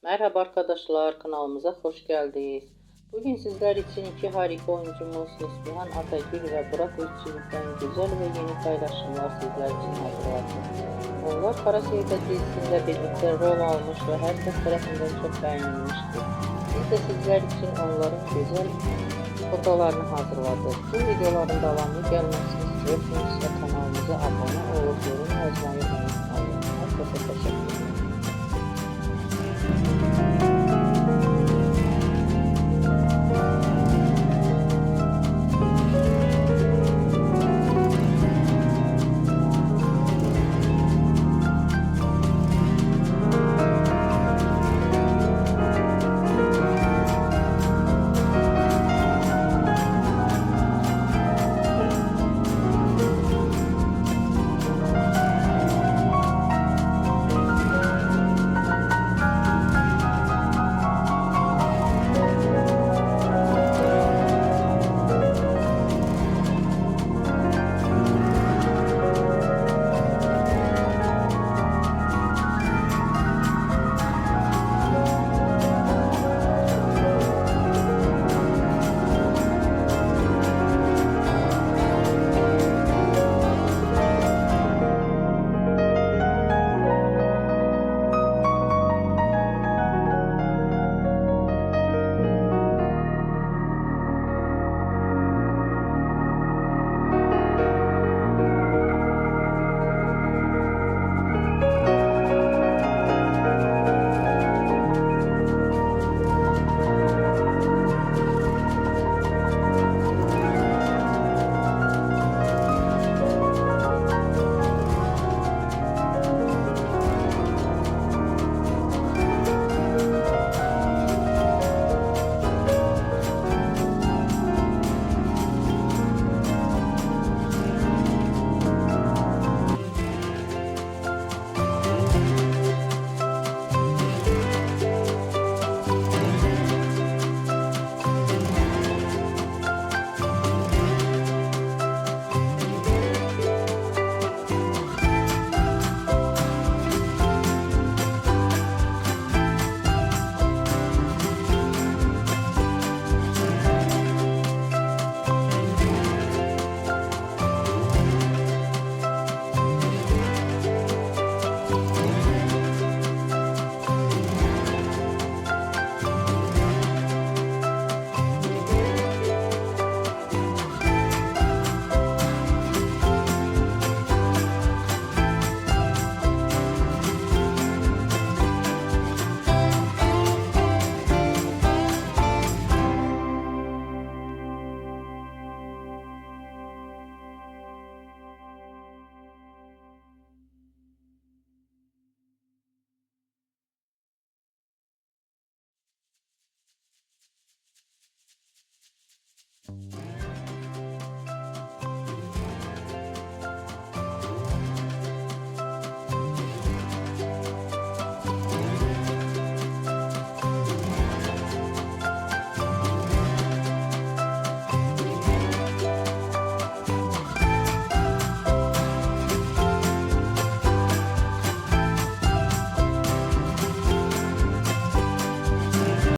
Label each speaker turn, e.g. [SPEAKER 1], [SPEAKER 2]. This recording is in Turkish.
[SPEAKER 1] Merhaba arkadaşlar, kanalımıza hoş geldiniz. Bugün sizler için iki harika oyuncumuz Neslixan Burak Ozcivit'ten güzel ve yeni paylaşımlar sizler için hazırladım. Onlar Kara Sevda dizisinde birlikte rol almış ve herkes tarafından çok beğenilmişti. Biz de sizler için onların güzel fotolarını hazırladık. Bu videoların devamlı gelmesini istiyorsanız kanalımıza abone olup yorum yazmayı unutmayın.